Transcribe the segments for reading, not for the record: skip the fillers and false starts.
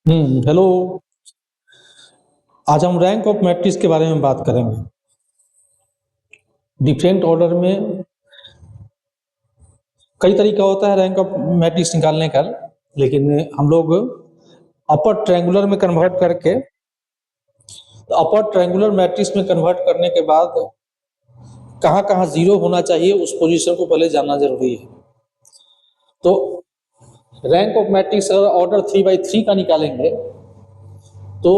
Hello. आज हम rank of matrix के बारे में बात करेंगे। डिफरेंट ऑर्डर में कई तरीका होता है रैंक ऑफ मैट्रिक्स निकालने का, लेकिन हम लोग अपर ट्रायंगुलर में कन्वर्ट करके अपर ट्रायंगुलर मैट्रिक्स में कन्वर्ट करने के बाद कहाँ कहाँ जीरो होना चाहिए उस पोजीशन को पहले जानना जरूरी है। तो रैंक ऑफ मैट्रिक्स अगर ऑर्डर 3x3 का निकालेंगे तो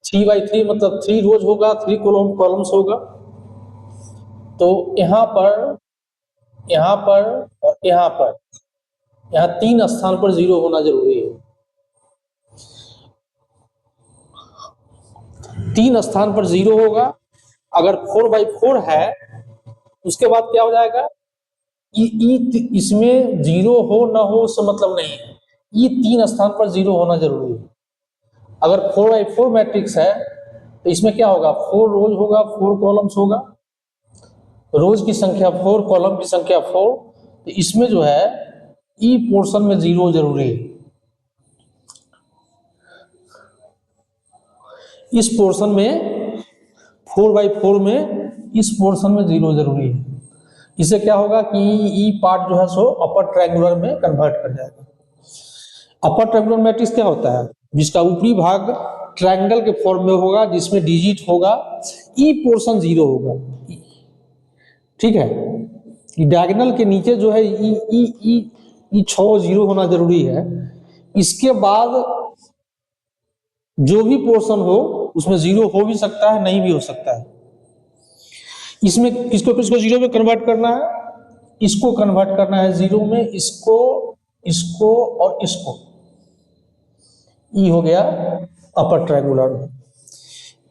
3x3 मतलब 3 रोज होगा, 3 कॉलम्स होगा। तो यहाँ पर और यहाँ 3 स्थान पर जीरो होना जरूरी है। 3 स्थान पर जीरो होगा। अगर 4x4 है उसके बाद क्या हो जाएगा, इसमें जीरो हो ना हो उससे मतलब नहीं है, ये 3 स्थान पर जीरो होना जरूरी है। अगर 4x4 मैट्रिक्स है तो इसमें क्या होगा, 4 रोज होगा, 4 कॉलम्स होगा, रोज की संख्या 4, कॉलम की संख्या 4। तो इसमें जो है ई पोर्शन में जीरो जरूरी है। इस पोर्शन में 4x4 में इस पोर्शन में जीरो जरूरी है। इससे क्या होगा कि ई पार्ट जो है सो अपर ट्रायंगुलर में कन्वर्ट कर जाएगा। अपर ट्रायंगुलर मैट्रिक्स क्या होता है, जिसका ऊपरी भाग ट्रायंगल के फॉर्म में होगा, जिसमें डिजिट होगा, ई पोर्शन जीरो होगा। ठीक है, डायगोनल के नीचे जो है ई 6 जीरो होना जरूरी है। इसके बाद जो भी पोर्शन हो उसमें जीरो हो भी सकता है, नहीं भी हो सकता है। इसमें किसको किसको जीरो में कन्वर्ट करना है, इसको कन्वर्ट करना है जीरो में, इसको और इसको। ई हो गया अपर ट्रायंगुलर।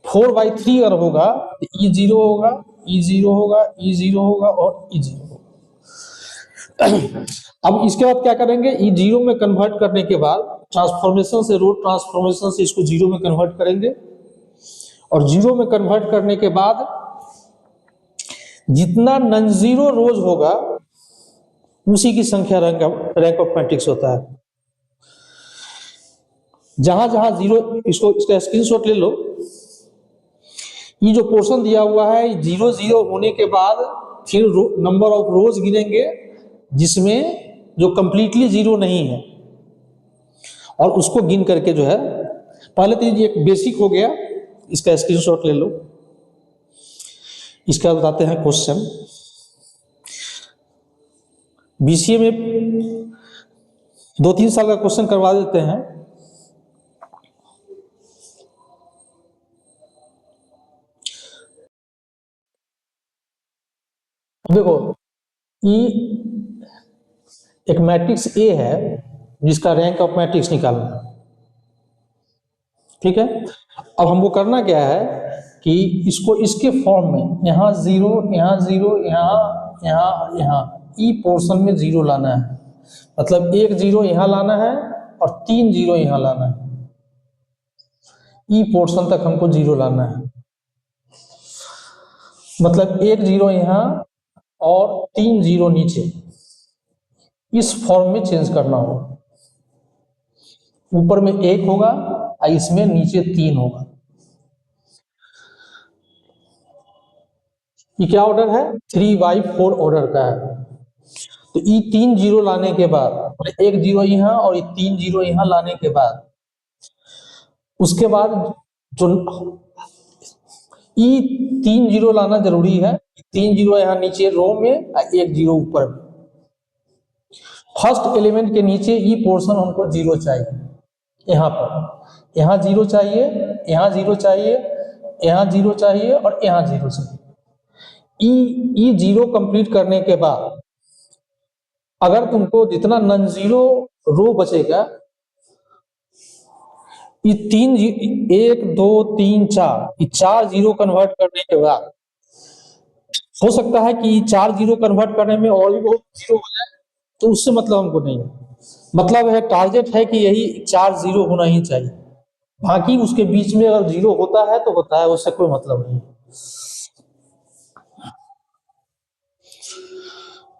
4x3 अगर होगा तो ई जीरो होगा, ई जीरो होगा, ई जीरो होगा और ई जीरो होगा। अब इसके बाद क्या करेंगे, ई जीरो में कन्वर्ट करने के बाद ट्रांसफॉर्मेशन से, रो ट्रांसफॉर्मेशन से इसको जीरो में कन्वर्ट करेंगे। और जीरो में कन्वर्ट करने के बाद जितना नॉन जीरो रोज होगा उसी की संख्या रैंक ऑफ मैट्रिक्स होता है। जहां जहां जीरो, इसका स्क्रीनशॉट ले लो। ये जो पोर्शन दिया हुआ है, जीरो जीरो होने के बाद फिर नंबर ऑफ रोज गिनेंगे जिसमें जो कंप्लीटली जीरो नहीं है, और उसको गिन करके जो है, पहले तो ये एक बेसिक हो गया, इसका स्क्रीनशॉट ले लो। इसका बताते हैं क्वेश्चन। बीसीए में 2-3 साल का क्वेश्चन करवा देते हैं। देखो, ई एक मैट्रिक्स ए है जिसका रैंक ऑफ मैट्रिक्स निकालना। ठीक है, अब हमको करना क्या है कि इसको इसके फॉर्म में, यहाँ जीरो, यहाँ जीरो, यहाँ ई पोर्शन में जीरो लाना है। मतलब 1 जीरो यहाँ लाना है और 3 जीरो यहाँ लाना है। ई पोर्शन तक हमको जीरो लाना है। मतलब 1 जीरो यहाँ और 3 जीरो नीचे, इस फॉर्म में चेंज करना होगा। ऊपर में 1 होगा और इसमें नीचे 3 होगा। ये क्या ऑर्डर है, 3x4 ऑर्डर का है। तो ये 3 जीरो लाने के बाद, 1 जीरो यहाँ और ये 3 जीरो यहाँ लाने के बाद, उसके बाद जो ई 3 जीरो लाना जरूरी है। 3 जीरो यहाँ नीचे रो में और 1 जीरो ऊपर में। फर्स्ट एलिमेंट के नीचे ई पोर्शन हमको जीरो चाहिए। यहाँ पर यहाँ जीरो चाहिए, यहाँ जीरो चाहिए, यहाँ जीरो चाहिए और यहाँ जीरो चाहिए। ई जीरो कंप्लीट करने के बाद अगर तुमको जितना नॉन जीरो रो बचेगा, ये 1 2 3 4, ये 4 जीरो कन्वर्ट करने के बाद हो सकता है कि 4 जीरो कन्वर्ट करने में और भी बहुत जीरो हो जाए, तो उससे मतलब हमको नहीं है। मतलब है, टारगेट है कि यही 4 जीरो होना ही चाहिए। बाकी उसके बीच में अगर जीरो होता है तो होता है, उससे कोई मतलब नहीं।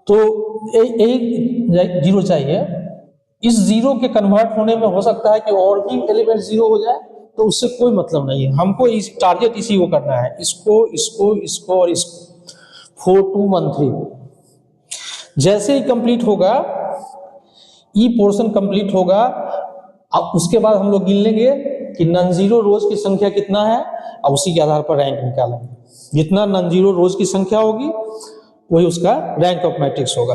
तो यही जीरो चाहिए। इस जीरो के कन्वर्ट होने में हो सकता है कि और भी एलिमेंट जीरो हो जाए, तो उससे कोई मतलब नहीं है। हमको इस टारगेट इसी को करना है, इसको इसको इसको और इसको। 4 2 1 3 जैसे ही कंप्लीट होगा, ई पोर्शन कंप्लीट होगा, अब उसके बाद हम लोग गिन लेंगे कि नॉन जीरो रोज की संख्या कितना है, और उसी के आधार पर रैंक निकालेंगे। जितना नॉन जीरो रोज की संख्या होगी वही उसका रैंक ऑफ मैट्रिक्स होगा।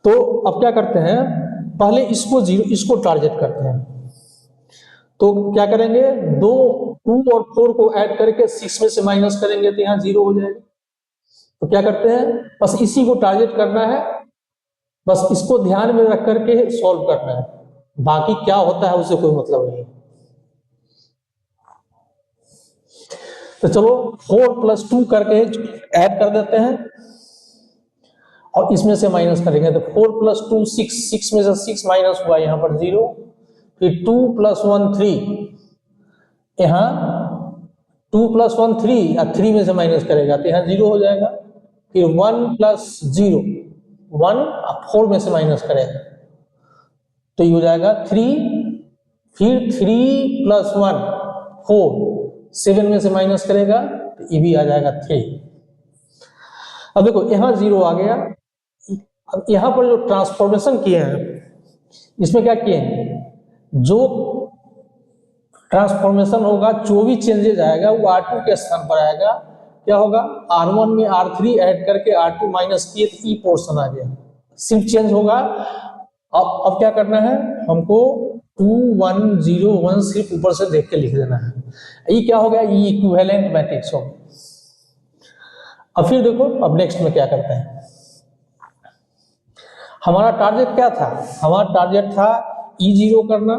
तो अब क्या करते हैं, पहले इसको जीरो, इसको टारगेट करते हैं। तो क्या करेंगे, 2 और 4 को ऐड करके 6 में से माइनस करेंगे तो यहाँ जीरो हो जाएगा। तो क्या करते हैं, बस इसी को टारगेट करना है, बस इसको ध्यान में रख करके सॉल्व करना है, बाकी क्या होता है उससे कोई मतलब नहीं। तो चलो 4 + 2 करके ऐड कर देते हैं और इसमें से माइनस करेंगे। तो 4 + 2 6, 6 में से 6 माइनस हुआ, यहाँ पर 0। फिर 2 + 1 3, यहाँ 2 + 1 3, और 3 में से माइनस करेगा तो यहाँ 0 हो जाएगा। फिर 1 + 0 1, और 4 में से माइनस करेगा तो ये हो जाएगा 3। फिर 3 + 1 4, 7 में से माइनस करेगा तो ये भी आ जाएगा 3। अब देखो यहाँ 0 आ गया। अब यहाँ पर जो ट्रांसफॉर्मेशन किए हैं, इसमें क्या किए हैं, जो ट्रांसफॉर्मेशन होगा, जो भी चेंजेज आएगा वो R2 के स्थान पर आएगा। क्या होगा, R1 में R3 ऐड करके R2 माइनस किए तो ई पोर्शन आ गया, सिर्फ चेंज होगा। अब क्या करना है हमको, 2 1 0 1 सिर्फ ऊपर से देख के लिख देना है। ये क्या हो गया, ये इक्विवेलेंट मैट्रिक्स हो गया। अब फिर देखो, अब नेक्स्ट में क्या करते हैं, हमारा टारगेट क्या था, हमारा टारगेट था E0 करना।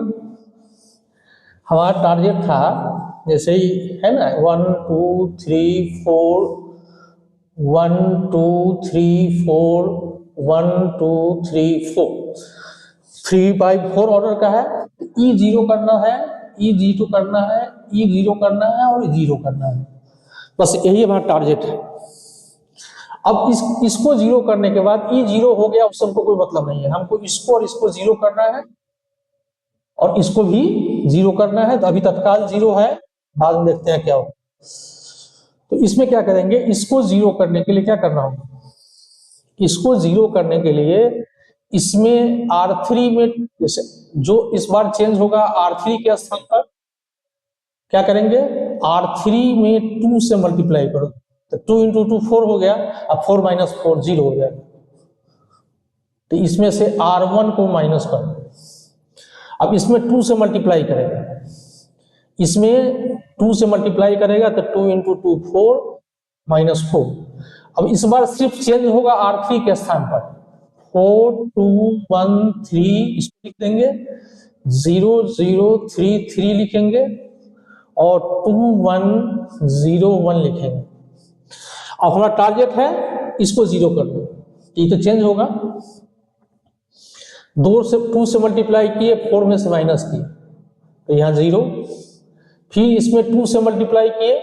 हमारा टारगेट था जैसे ही है ना, 1 2 3 4 1 2 3 4 1 2 3 4 3/4 ऑर्डर का है। E0 करना है, E0 करना है, E0 करना है और E0 करना है, बस यही हमारा टारगेट है। अब इसको 0 करने के बाद E0 हो गया, उससे हमको कोई मतलब नहीं है। हमको इसको और इसको 0 करना है और इसको भी 0 करना है। तो अभी तत्काल 0 है, बाद में देखते हैं क्या हो। तो इसमें क्या करेंगे, इसको 0 करने के लिए क्या करना होगा, इसको 0 करने के लिए इसमें R3 में जैसे जो इस बार चेंज होगा, R3 के स्थान पर क्या करेंगे, R3 में 2 से मल्टीप्लाई करो तो 2 × 2 4 हो गया, अब 4 - 4 0 हो जाएगा। तो इसमें से R1 को माइनस करो, अब इसमें 2 से मल्टीप्लाई करेगा, इसमें 2 से मल्टीप्लाई करेगा तो 2 × 2 4 -4। अब इस बार सिर्फ चेंज होगा R3 के स्थान पर, 4 2 1 3 इसको लिख देंगे, 0 0 3 3 लिखेंगे और 2 1 0 1 लिखेंगे। अब हमारा टारगेट है इसको 0 करना, ये तो चेंज होगा। 2 से मल्टीप्लाई किए, 4 में से माइनस किए तो यहाँ 0। फिर इसमें 2 से मल्टीप्लाई किए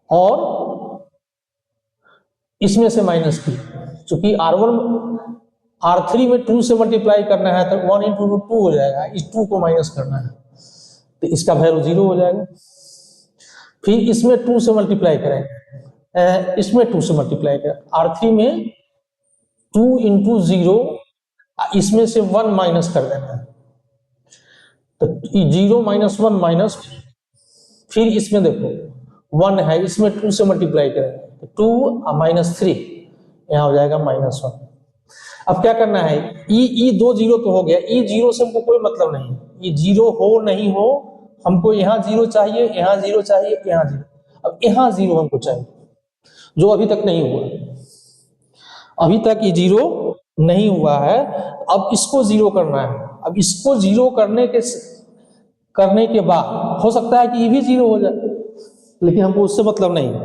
और इसमें से माइनस किए, चूंकि R3 में 2 से मल्टीप्लाई करना है तो 1 × 2 हो जाएगा, इस 2 को माइनस करना है तो इसका वैल्यू 0 हो जाएगा। फिर इसमें 2 से मल्टीप्लाई करेंगे, इसमें 2 से मल्टीप्लाई करें, R3 में 2 × 0, इसमें से 1 माइनस कर देना है तो 0 - 1 माइनस। फिर इसमें देखो 1 है, इसमें 2 से मल्टीप्लाई करें तो 2 - 3, यहाँ हो जाएगा -1। अब क्या करना है, ई 2 0 तो हो गया, E0 से हमको कोई मतलब नहीं है, ये 0 हो नहीं हो, हमको यहाँ 0 चाहिए, यहाँ 0 चाहिए, यहाँ 0। अब यहाँ 0 हमको चाहिए, जो अभी तक नहीं हुआ, अभी तक ये 0 नहीं हुआ है। अब इसको 0 करना है। अब इसको 0 करने के बाद हो सकता है कि ये भी 0 हो जाए, लेकिन हमको उससे मतलब नहीं है,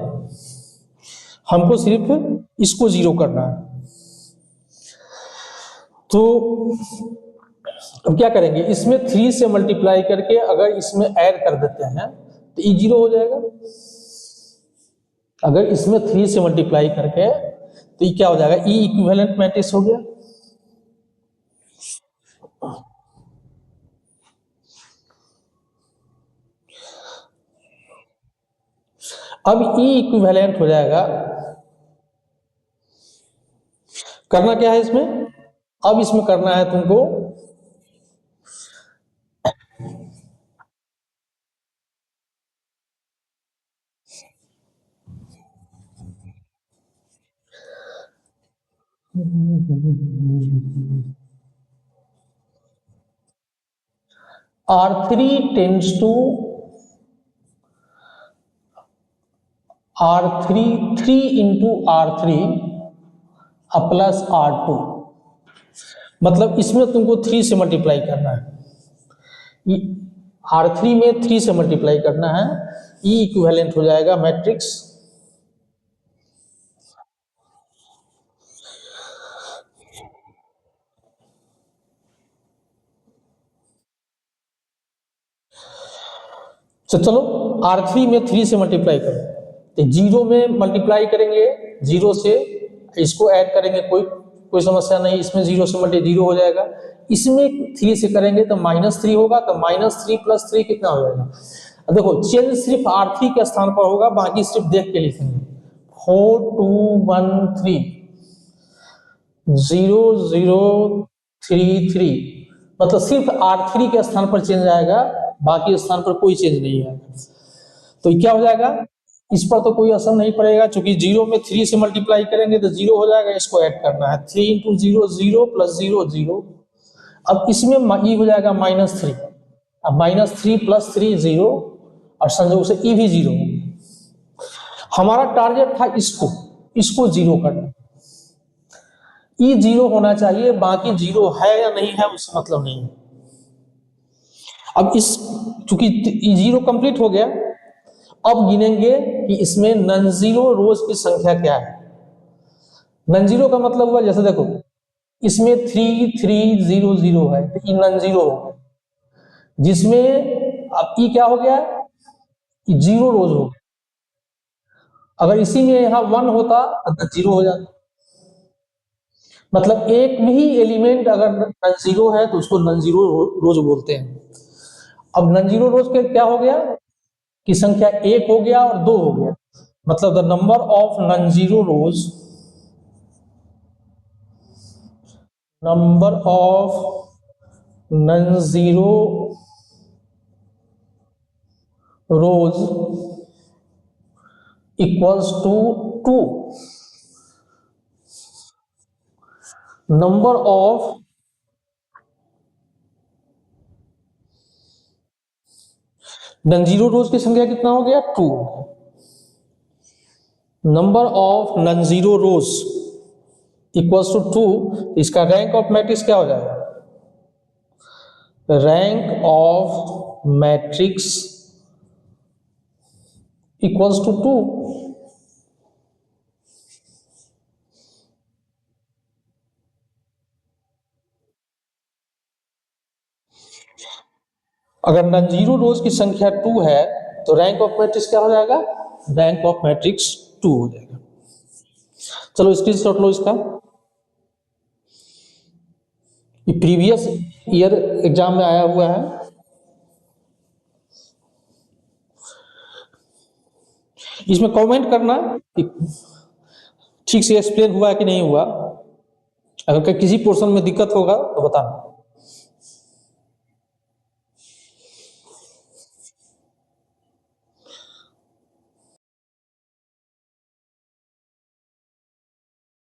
हमको सिर्फ इसको 0 करना है। तो अब क्या करेंगे, इसमें 3 से मल्टीप्लाई करके अगर इसमें ऐड कर देते हैं तो ये 0 हो जाएगा। अगर इसमें 3 से मल्टीप्लाई करके तो ये क्या हो जाएगा, ई इक्विवेलेंट मैट्रिक्स हो गया। अब E इक्विवेलेंट हो जाएगा, करना क्या है इसमें, अब इसमें करना है तुमको R3 tends to R3 3 into R3 plus R2, मतलब इसमें तुमको 3 से मल्टीप्लाई करना है, R3 में 3 से मल्टीप्लाई करना है, E इक्विवेलेंट हो जाएगा मैट्रिक्स तो चलो R3 में 3 से मल्टीप्लाई करो, तो 0 में मल्टीप्लाई करेंगे 0 से, इसको ऐड करेंगे, कोई समस्या नहीं, इसमें 0 से मल्टी 0 हो जाएगा, इसमें 3 से करेंगे तो -3 होगा, तो -3 + 3 कितना हो जाएगा। अब देखो चेंज सिर्फ R3 के स्थान पर होगा, बाकी सिर्फ देख के लिखेंगे 4 2 1 3 0 0 3 3, मतलब सिर्फ R3 के स्थान पर चेंज आएगा, बाकी स्थान पर कोई चेंज नहीं है। तो क्या हो जाएगा, इस पर तो कोई असर नहीं पड़ेगा, क्योंकि 0 में 3 से मल्टीप्लाई करेंगे तो 0 हो जाएगा, इसको ऐड करना है 3 × 0 0 + 0 0। अब इसमें E हो जाएगा -3, अब -3 + 3 0, और संयोग से E भी 0। हमारा टारगेट था इसको 0 करना, E 0 होना चाहिए, बाकी 0 है या नहीं है उससे मतलब नहीं है। अब चूंकि 0 कंप्लीट हो गया, अब गिनेंगे कि इसमें नॉन जीरो रोज की संख्या क्या है। नॉन जीरो का मतलब हुआ, जैसे देखो इसमें 3 3 0 0 है, तो ये नॉन जीरो हो गया, जिसमें अब ई क्या हो गया, 0 रोज हो गया। अगर इसी में यहां 1 होता तो 0 हो जाता, मतलब एक भी एलिमेंट अगर नॉन जीरो है तो उसको नॉन जीरो रोज बोलते हैं। अब नॉन जीरो रोज के क्या हो गया कि संख्या 1 हो गया और 2 हो गया, मतलब the number of non zero rows, number of non zero rows equals to 2, number of non zero rows की संख्या कितना हो गया 2, number of non zero rows equals to 2, इसका रैंक ऑफ मैट्रिक्स क्या हो जाएगा, rank of matrix equals to 2। अगर नॉन जीरो रोज की संख्या 2 है तो रैंक ऑफ मैट्रिक्स क्या हो जाएगा, रैंक ऑफ मैट्रिक्स 2 हो जाएगा। चलो स्क्रीनशॉट लो इसका, ये प्रीवियस ईयर एग्जाम में आया हुआ है। इसमें कमेंट करना कि ठीक से एक्सप्लेन हुआ है कि नहीं हुआ, अगर किसी पोर्शन में दिक्कत होगा तो बताना।